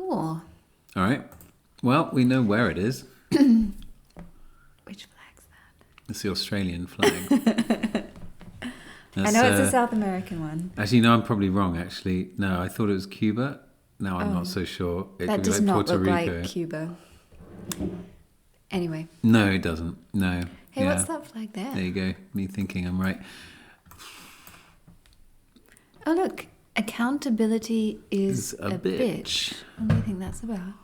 sure. All right. Well, we know where it is. Which flag's that? It's the Australian flag. I know it's a South American one. Actually, no, I'm probably wrong, actually. No, I thought it was Cuba. Now I'm not so sure. It That could be does like not Puerto look Rico. like Cuba. Anyway. No, it doesn't. No. Hey, Yeah. what's that flag there? There you go. Me thinking I'm right. Oh, look. Accountability is a bitch. What do you think that's about?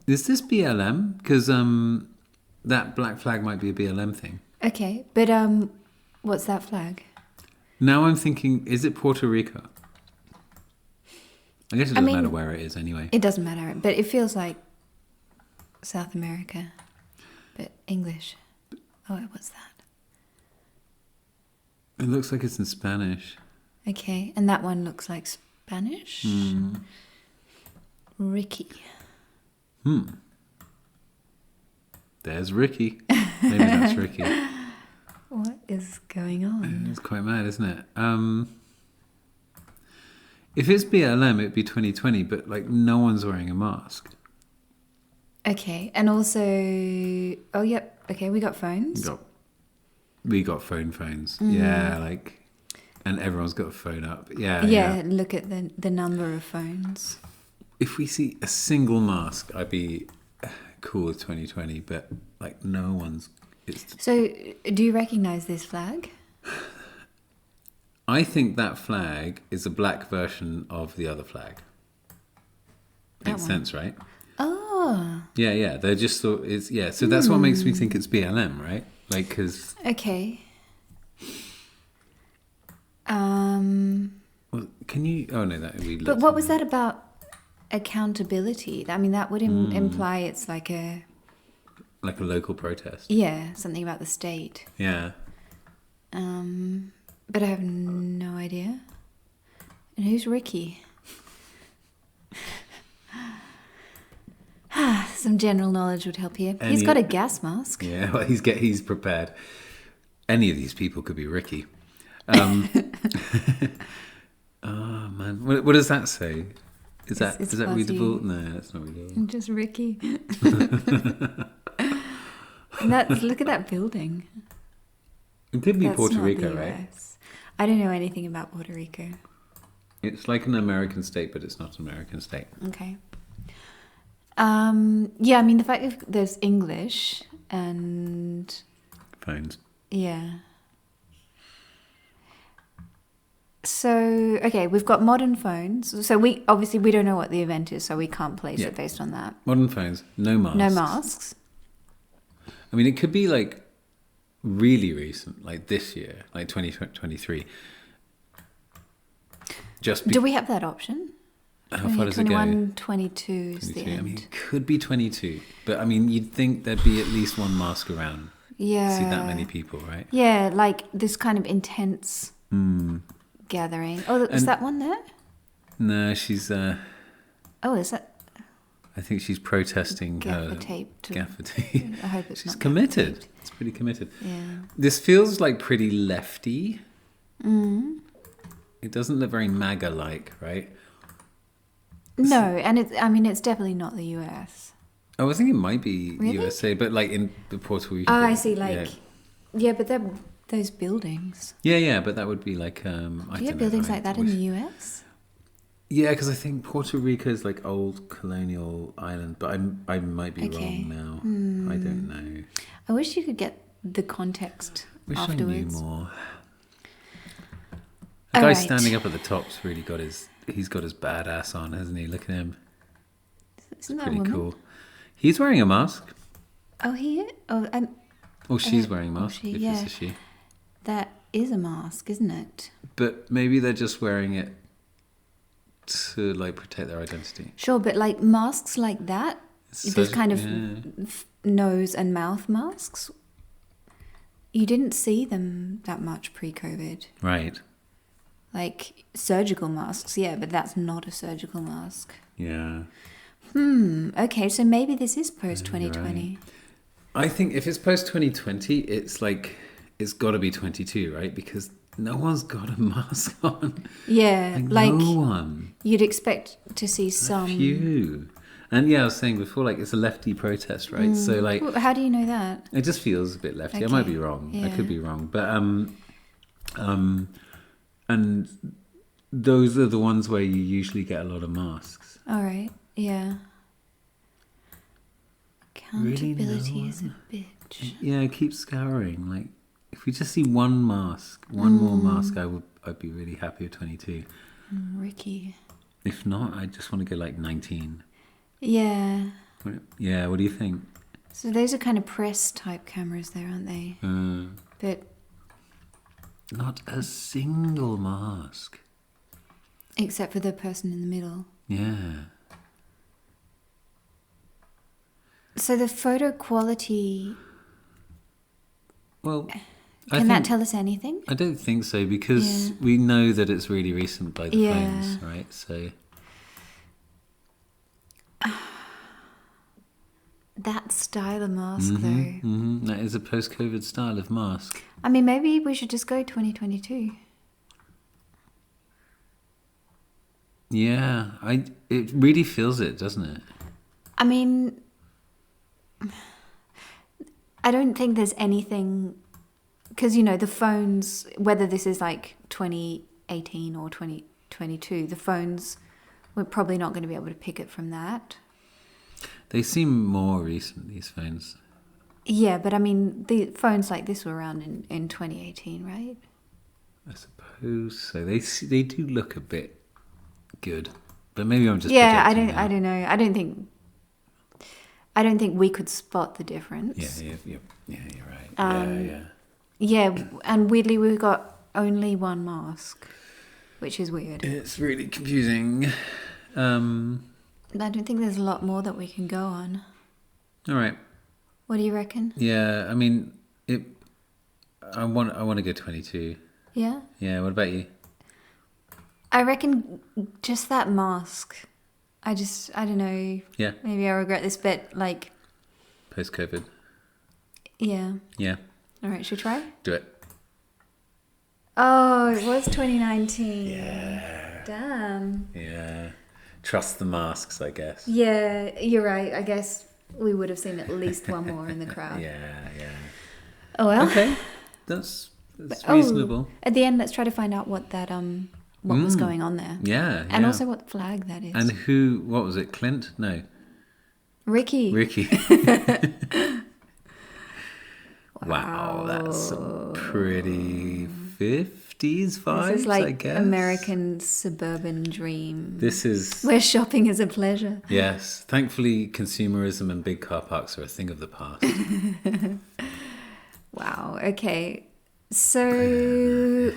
Is this BLM? Because that black flag might be a BLM thing. Okay, but what's that flag? Now I'm thinking, is it Puerto Rico? I guess it doesn't matter where it is anyway. It doesn't matter, but it feels like South America, but English. Oh, what's that? It looks like it's in Spanish. Okay, and that one looks like Spanish. Ricky. There's Ricky. Maybe that's Ricky. What is going on? It's quite mad, isn't it? If it's BLM, it'd be 2020, but like no one's wearing a mask. Okay, and also, oh yep, okay, we got phones. We got phones. Yeah, like, and everyone's got a phone up. Yeah. Look at the number of phones. If we see a single mask, I'd be cool with 2020, but like no one's. So, do you recognize this flag? I think that flag is a black version of the other flag. Makes sense, right? Oh. Yeah. They're just so that's what makes me think it's BLM, right? Like, because. Okay. Well, can you? Oh no, that we. But what was that about? Accountability. I mean, that would imply it's like a local protest. Yeah, something about the state. Yeah. But I have no idea. And who's Ricky? Some general knowledge would help here. He's got a gas mask. Yeah, well, he's prepared. Any of these people could be Ricky. Oh man, what does that say? Is that readable? No, that's not readable. Just Ricky. Look at that building. It could be Puerto Rico, right? I don't know anything about Puerto Rico. It's like an American state, but it's not an American state. Okay. Yeah, I mean, the fact that there's English and... Phones. Yeah. So, okay, we've got modern phones. So we don't know what the event is, so we can't place it based on that. Modern phones, no masks. No masks. I mean, it could be like really recent, like this year, like 2023. Do we have that option? How far does it go? 21, 22 is the end. I mean, it could be 22, but I mean, you'd think there'd be at least one mask around. Yeah. See that many people, right? Yeah, like this kind of intense gathering. Oh, is that one there? No, she's... Oh, is that... I think she's protesting gaffer tape. Gaffer tape. I hope it's she's not committed. It's pretty committed. Yeah. This feels like pretty lefty. It doesn't look very MAGA-like, right? No, and it's definitely not the US. Oh, I think it might be Really? USA, but like in the Puerto Rico. Oh, I see. Yeah, but they're those buildings. Yeah, but that would be like. Do you have buildings like that in the US? Yeah, because I think Puerto Rico is like old colonial island, but I might be wrong now. I don't know. I wish you could get the context afterwards. I knew more. The guy standing up at the top's really he's got his badass on, hasn't he? Look at him. Isn't that pretty cool. He's wearing a mask. Oh, he is? Oh, she's wearing a mask. If it's a she. That is a mask, isn't it? But maybe they're just wearing it to like protect their identity. Sure, but like masks like that, these kind of nose and mouth masks, you didn't see them that much pre-COVID. Right. Like surgical masks, yeah, but that's not a surgical mask. Yeah. Okay, so maybe this is post-2020. Right. I think if it's post-2020, it's like, it's got to be 22, right? Because no one's got a mask on. Yeah, like no one. You'd expect to see some. A few. And yeah, I was saying before, like, it's a lefty protest, right? So, like... How do you know that? It just feels a bit lefty. I might be wrong. I could be wrong. But, and those are the ones where you usually get a lot of masks. All right, yeah. Accountability really is a bitch. Yeah, keep scouring. Like, if we just see one mask, one more mask, I'd be really happy with 22. Ricky. If not, I just want to go like 19. Yeah. Yeah, what do you think? So those are kind of press type cameras there, aren't they? But not a single mask. Except for the person in the middle. Yeah. So the photo quality... Well... Can that tell us anything? I don't think so, because we know that it's really recent by the phones, right? So... That style of mask, though. That is a post-COVID style of mask. I mean, maybe we should just go 2022. Yeah, it really feels it, doesn't it? I mean, I don't think there's anything... Because, you know, the phones, whether this is like 2018 or 2022, the phones, we're probably not going to be able to pick it from that. They seem more recent, these phones. Yeah, but I mean, the phones like this were around in 2018, right? I suppose so. They do look a bit good, but maybe I'm just I don't know. I don't think we could spot the difference. Yeah, you're right. Yeah, and weirdly we've got only one mask, which is weird. It's really confusing. I don't think there's a lot more that we can go on. All right. What do you reckon? Yeah, I mean, I want to go 22. Yeah? Yeah, what about you? I reckon just that mask. I don't know. Yeah. Maybe I regret this, but like... Post-COVID. Yeah. Yeah. All right, should we try? Do it. Oh, it was 2019. Yeah. Damn. Yeah. Trust the masks, I guess. Yeah, you're right. I guess we would have seen at least one more in the crowd. Yeah. Oh well. Okay. That's reasonable. At the end, let's try to find out what that what was going on there. Yeah. And also what flag that is. And what was it? Clint? No. Ricky. Wow, that's some pretty 50s vibes, This is like I guess. American suburban dream. This is... where shopping is a pleasure. Yes. Thankfully, consumerism and big car parks are a thing of the past. Wow. Okay. So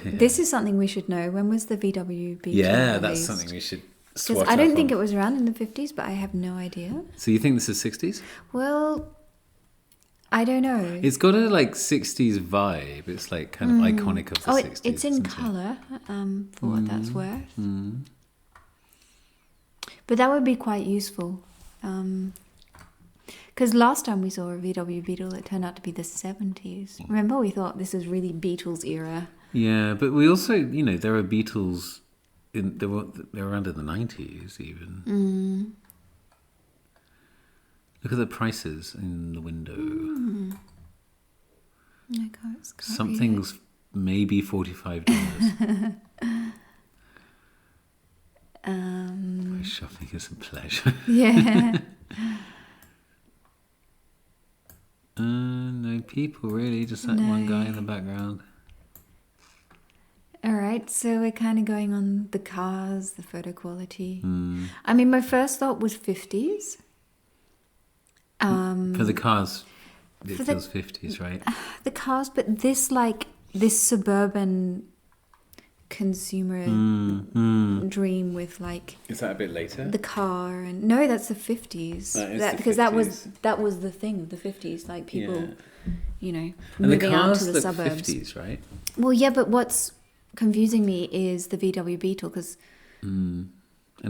this is something we should know. When was the VW Beetle that's released? something we should swatch I don't up think on. it was around in the 50s, but I have no idea. So you think this is 60s? Well, I don't know. It's got a like 60s vibe. It's like kind of iconic of the 60s. It's in colour, for what that's worth. But that would be quite useful. Because last time we saw a VW Beetle, it turned out to be the 70s. Remember, we thought this is really Beatles era. Yeah, but we also, there are Beatles, they were around in the 90s even. Look at the prices in the window. I can't Something's maybe $45. Shopping is a pleasure. Yeah. No people really, just that one guy in the background. All right, so we're kind of going on the cars, the photo quality. I mean, my first thought was 50s. For the cars, it feels 50s, right? The cars, but this suburban consumer dream with like... Is that a bit later? The car and... No, that's the 50s. Because that was the thing of the 50s, like people, moving out to the suburbs. 50s, right? Well, yeah, but what's confusing me is the VW Beetle because... And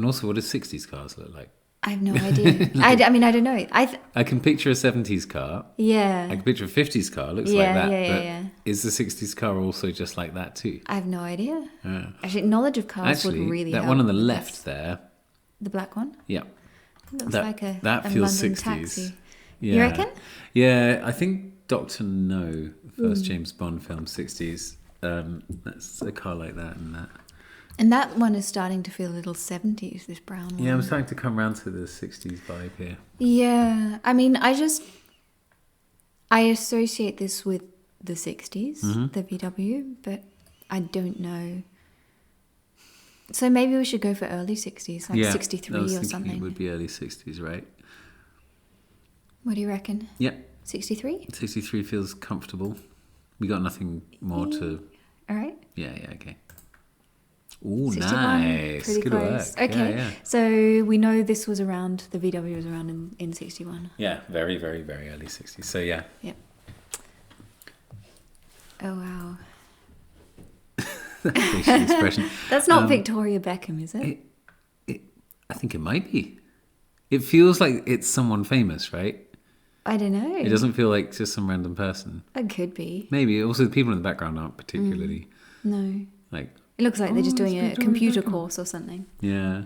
also, what do 60s cars look like? I have no idea. I mean, I don't know. I can picture a 70s car. Yeah. I can picture a 50s car. It looks like that. But is the 60s car also just like that too? I have no idea. Yeah. Actually, knowledge of cars would really help. That one on the left there. The black one? Yeah. It looks like a feels London 60s. taxi. Yeah. You reckon? Yeah, I think Dr. No, the first James Bond film, 60s. That's a car like that and that. And that one is starting to feel a little 70s, this brown one. Yeah, I'm starting to come around to the 60s vibe here. Yeah. I mean, I associate this with the 60s, the VW, but I don't know. So maybe we should go for early 60s, like 63 or something. It would be early 60s, right? What do you reckon? Yeah. 63? 63 feels comfortable. We got nothing more to... All right. Yeah, okay. Ooh, 61, nice. pretty Good close. work. Okay, Yeah. so we know this was around, the VW was around in 61. Yeah, very, very, very early 60s. So, yeah. Yep. Oh, wow. Facial expression. That's not Victoria Beckham, is it? I think it might be. It feels like it's someone famous, right? I don't know. It doesn't feel like just some random person. It could be. Maybe. Also, the people in the background aren't particularly... No. Like... It looks like they're just doing a computer course or something. Yeah.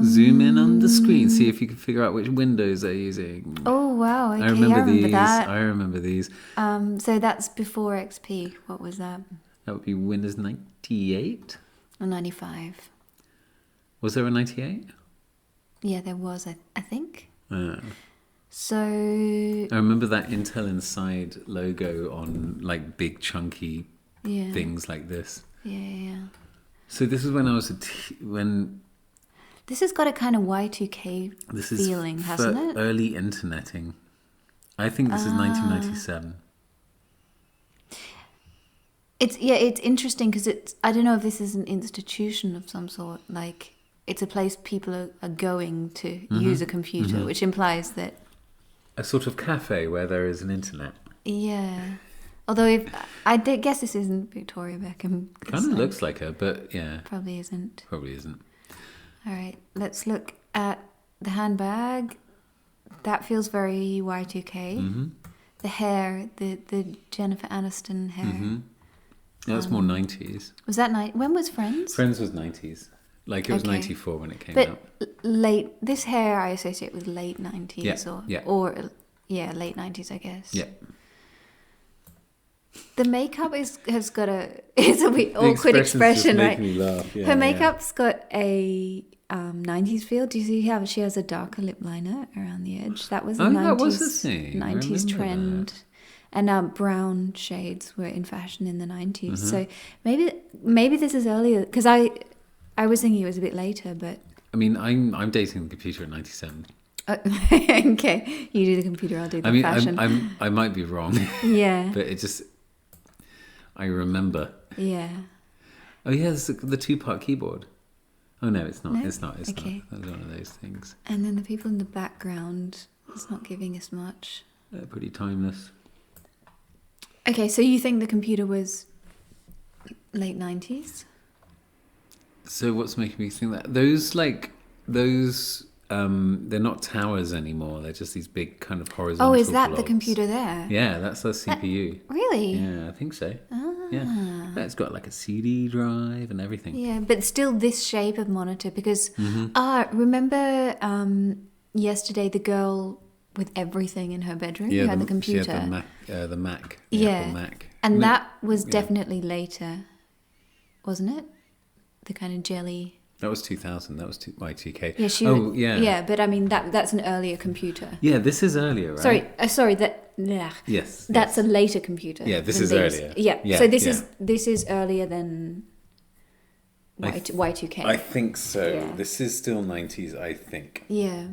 Zoom in on the screen, see if you can figure out which windows they're using. Oh, wow. Okay, I remember these. that. I remember these. So that's before XP. What was that? That would be Windows 98? Or 95. Was there a 98? Yeah, there was, I think. So... I remember that Intel Inside logo on like big chunky things like this. Yeah. So this is when I was when... This has got a kind of Y2K feeling, hasn't it? Early interneting. I think this is 1997. It's interesting because I don't know if this is an institution of some sort. Like, it's a place people are going to use a computer, which implies that... A sort of cafe where there is an internet. Yeah. Although I guess this isn't Victoria Beckham. Kind of looks like her, but yeah. Probably isn't. All right, let's look at the handbag. That feels very Y2K. The hair, the Jennifer Aniston hair. That's more 90s. Was that when was Friends? Friends was 90s. Like it was 94 when it came out. Late, this hair I associate with late 90s or late 90s, I guess. Yeah. The makeup has got it's a weird, awkward expression, right? Me laugh. Yeah, her makeup's got a 90s feel. Do you see how she has a darker lip liner around the edge? That was a 90s, that was a thing. 90s trend. That. And brown shades were in fashion in the 90s. So maybe this is earlier, because I was thinking it was a bit later, but... I mean, I'm dating the computer at 97. Okay, you do the computer, I'll do the fashion. I might be wrong. Yeah. But it just... I remember. Yeah. Oh, yeah, there's the two-part keyboard. Oh, no, it's not. No? It's not. Okay. That was one of those things. And then the people in the background, it's not giving us much. They're pretty timeless. Okay, so you think the computer was late 90s? So what's making me think that? Those, they're not towers anymore. They're just these big kind of horizontal Oh, is that blobs. the computer there? Yeah, that's the CPU. Really? Yeah, I think so. Ah. Yeah, it's got like a CD drive and everything. Yeah, but still this shape of monitor because, remember yesterday the girl with everything in her bedroom who had the computer? She had the Mac, Apple Mac. And that was definitely later, wasn't it? The kind of jelly... That was 2000. That was Y2K. Yeah, yeah, but I mean that's an earlier computer. Yeah, this is earlier, right? Sorry. Yes. That's a later computer. Yeah, this is earlier. Yeah. So this is earlier than Y2K. I think so. Yeah. This is still 90s, I think. Yeah.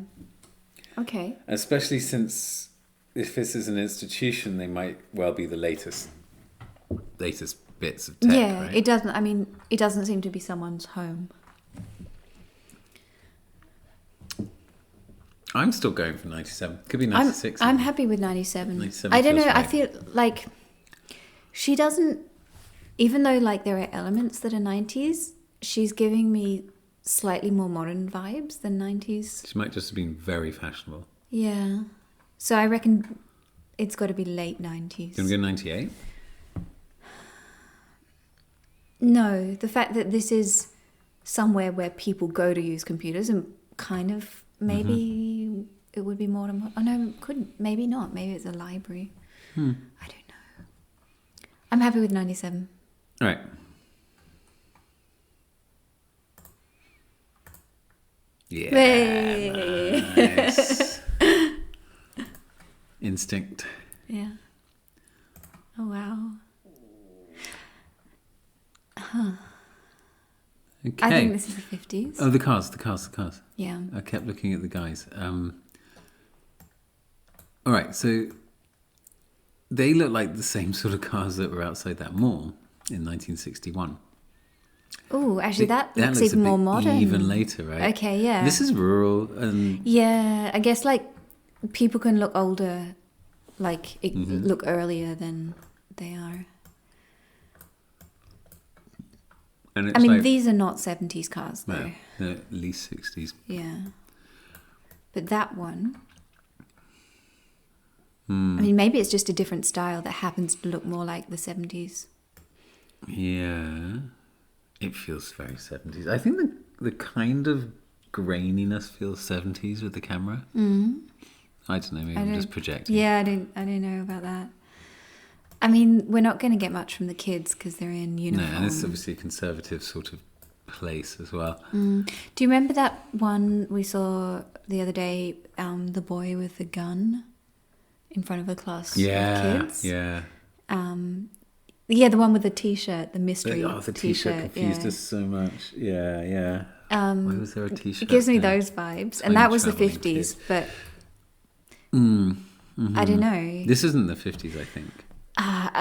Okay. Especially since if this is an institution, they might well be the latest bits of tech. Yeah, right? it doesn't. I mean, it doesn't seem to be someone's home. I'm still going for 97. Could be 96. I'm happy with 97. 97 I don't know. feels I right. feel like she doesn't, even though like there are elements that are 90s, she's giving me slightly more modern vibes than 90s. She might just have been very fashionable. Yeah. So I reckon it's got to be late 90s. Can we go 98? No, the fact that this is somewhere where people go to use computers and kind of maybe it would be more. Oh no, couldn't. Maybe not. Maybe it's a library. I don't know. I'm happy with 97. All right. Yeah. Hey. Nice. Instinct. Yeah. Oh wow. Okay. I think this is the 50s. Oh, the cars. Yeah. I kept looking at the guys. All right, so they look like the same sort of cars that were outside that mall in 1961. Oh, actually, that looks a even more bit modern. even later, right? Okay, yeah. This is rural and Yeah, I guess like people can look older, like look earlier than they are. and it's I mean, like, these are not 70s cars though. no, they're at least 60s. Yeah. But that one, I mean, maybe it's just a different style that happens to look more like the 70s. Yeah, it feels very 70s. I think the kind of graininess feels 70s with the camera. I don't know, maybe I'm just projecting. Yeah, I don't know about that. I mean, we're not going to get much from the kids because they're in No, uniform. and it's obviously a conservative sort of place as well. Do you remember that one we saw the other day, the boy with the gun in front of a class of kids? Yeah. Yeah, the one with the T-shirt, the mystery The T-shirt confused yeah. us so much. Yeah. Why was there a T-shirt? It gives me there? those vibes, and that was the travelling 50s, kid. but I don't know. This isn't the 50s, I think.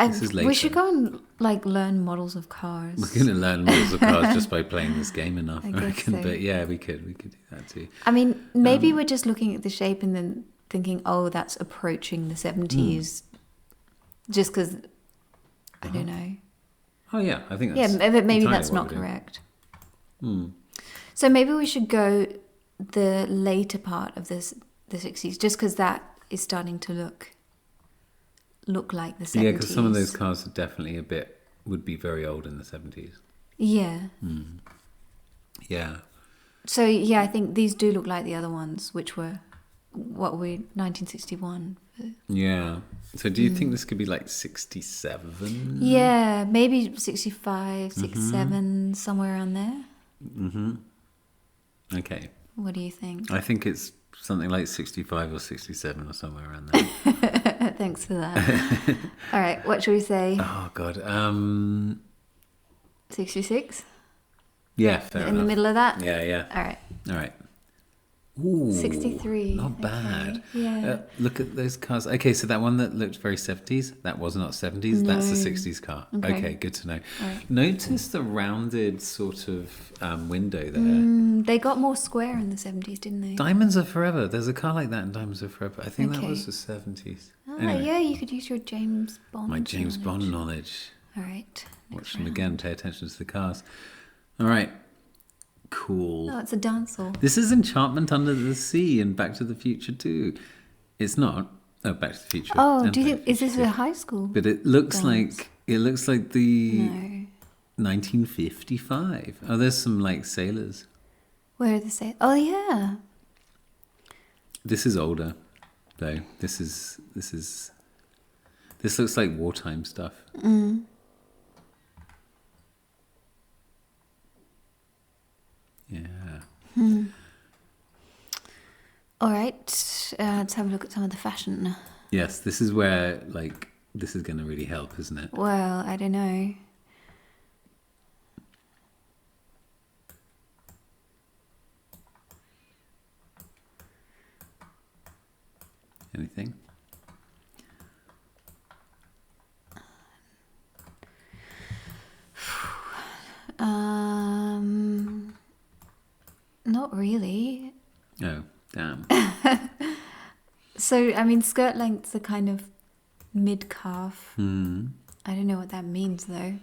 This is later. We should go and like learn models of cars. We're going to learn models of cars just by playing this game enough, I guess reckon. so. But yeah, we could do that too. I mean, maybe we're just looking at the shape and then thinking, oh, that's approaching the 70s, just because, I don't know. Oh yeah, I think that's Yeah, but maybe entirely that's what not we're doing. correct. So maybe we should go the later part of the 60s, just because that is starting to look like the 70s. Yeah, because some of those cars are definitely would be very old in the 70s. Yeah. Yeah. So yeah, I think these do look like the other ones, which were 1961. Yeah. So do you think this could be like 67? Yeah, maybe 65, 67, somewhere around there. Okay. What do you think? I think it's something like 65 or 67 or somewhere around there. Thanks for that. All right, what should we say? Oh God. 66? Yeah, fair In enough. the middle of that? Yeah. All right. Ooh, 63. Not bad. Okay, yeah. Look at those cars. Okay, so that one that looked very 70s, that was not 70s. That's a 60s car. Okay, good to know. Right. Notice the rounded sort of window there. They got more square in the 70s, didn't they? Diamonds Are Forever. There's a car like that in Diamonds Are Forever. I think that Okay. was the 70s. Oh, Anyway, yeah, you could use your James Bond. my James knowledge. Bond knowledge. All right. Watch them again. Pay attention to the cars. All right. Cool. Oh, it's a dance hall. This is Enchantment Under the Sea and Back to the Future too. It's not. Oh, Back to the Future. Oh, and do you Back think to the is this Future a too. high school? But it looks dance? like the No. 1955. Oh, there's some like sailors. Where are the say? Oh yeah. This is older, though. This looks like wartime stuff. Yeah. All right. Let's have a look at some of the fashion. Yes, this is where this is going to really help, isn't it? Well, I don't know. Anything? Not really. Oh, damn. So, I mean, skirt lengths are kind of mid-calf. Hmm. I don't know what that means, though.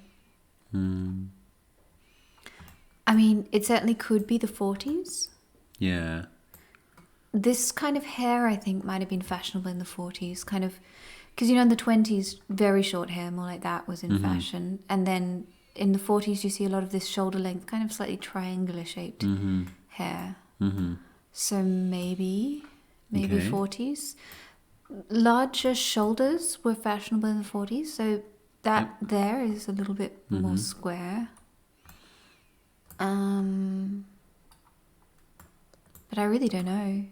I mean, it certainly could be the 40s. Yeah. This kind of hair, I think, might have been fashionable in the 40s. Kind of, because, in the 20s, very short hair, more like that, was in fashion. And then in the 40s, you see a lot of this shoulder length, kind of slightly triangular shaped hair. Mm-hmm. So maybe Okay. 40s. Larger shoulders were fashionable in the 40s. So that there is a little bit more square. But I really don't know.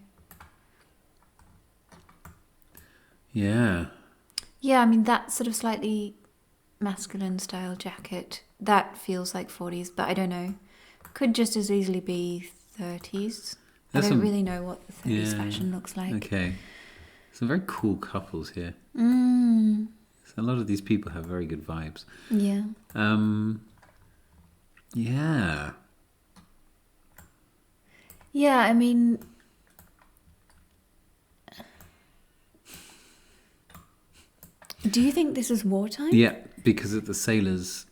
Yeah. Yeah, I mean, that sort of slightly masculine style jacket, that feels like 40s, but I don't know. Could just as easily be 30s. I don't really know what the 30s fashion looks like. Okay. Some very cool couples here. So a lot of these people have very good vibes. Yeah. Yeah. Yeah, I mean... Do you think this is wartime? Yeah, because of the sailors,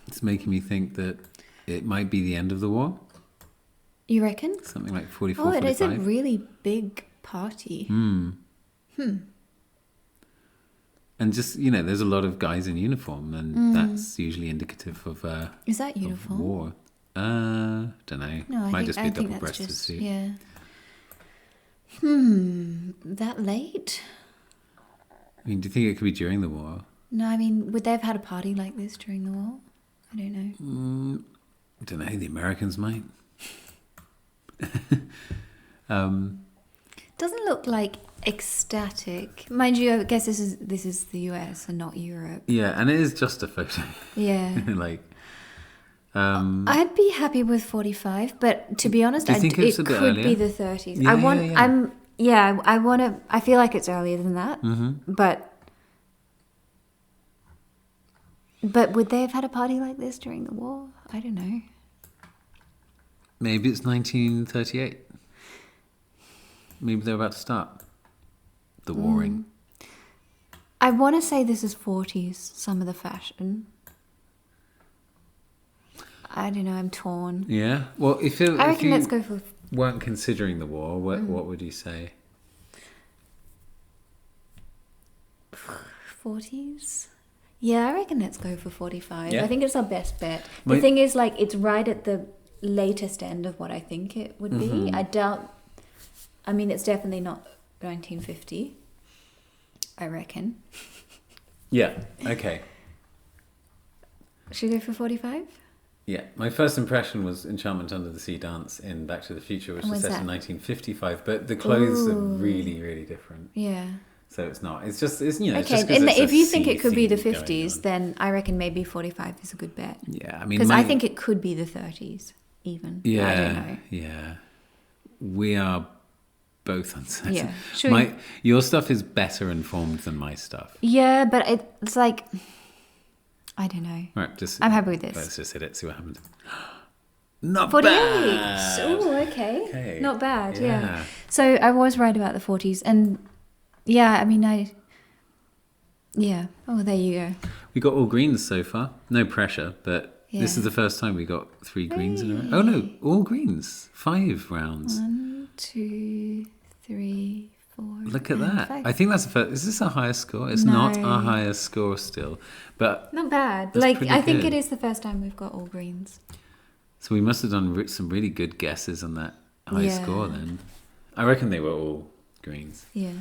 it's making me think that it might be the end of the war. You reckon? Something like 44, Oh, it 45. is a really big party. And just, there's a lot of guys in uniform, and that's usually indicative of Is that of uniform? war. Don't know. No, Might I just think be a that's double-breasted just... suit. Yeah. That late? I mean, do you think it could be during the war? No, I mean, would they have had a party like this during the war? I don't know. I don't know. The Americans might. Doesn't look like ecstatic. Mind you, I guess this is the US and not Europe. Yeah, and it is just a photo. Yeah. I'd be happy with 45, but to be honest, Do you think it's a bit could earlier? be the 30s. Yeah, I feel like it's earlier than that. But would they have had a party like this during the war? I don't know. Maybe it's 1938. Maybe they're about to start the warring. I want to say this is 40s, some of the fashion. I don't know, I'm torn. Yeah. Well, if you let's go for... weren't considering the war, what would you say? 40s? Yeah, I reckon let's go for 45. Yeah. I think it's our best bet. The thing is, it's right at the latest end of what I think it would be. I doubt... I mean, it's definitely not 1950, I reckon. Yeah. Okay. Should we go for 45? Yeah. My first impression was Enchantment Under the Sea dance in Back to the Future, which was set in 1955, but the clothes are really, really different. Yeah. So it's not. It's just, it's Okay, it's just and it's if a you think sea it could be the theme going 50s, on. then I reckon maybe 45 is a good bet. Yeah, I mean... Because I think it could be the 30s, even. Yeah. I don't know. Yeah. We are both uncertain. Yeah. Should Your stuff is better informed than my stuff. Yeah, but it's like... I don't know. Right, I'm happy with this. Let's just hit it, see what happens. Not 48. bad. Oh, okay. Not bad, yeah. Yeah. So I was right about the 40s. And yeah, I mean, yeah. Oh, there you go. We got all greens so far. No pressure, but this Yeah. is the first time we got 3 greens in a row. Oh no, all greens. 5 rounds. 1, 2, 3, 4. Look at and that. 5. I think that's the first. Is this our highest score? It's No. not our highest score still. But Not bad. That's pretty I think good. it is the first time we've got all greens. so we must have done some really good guesses on that high Yeah. score then. I reckon they were all greens. Yeah.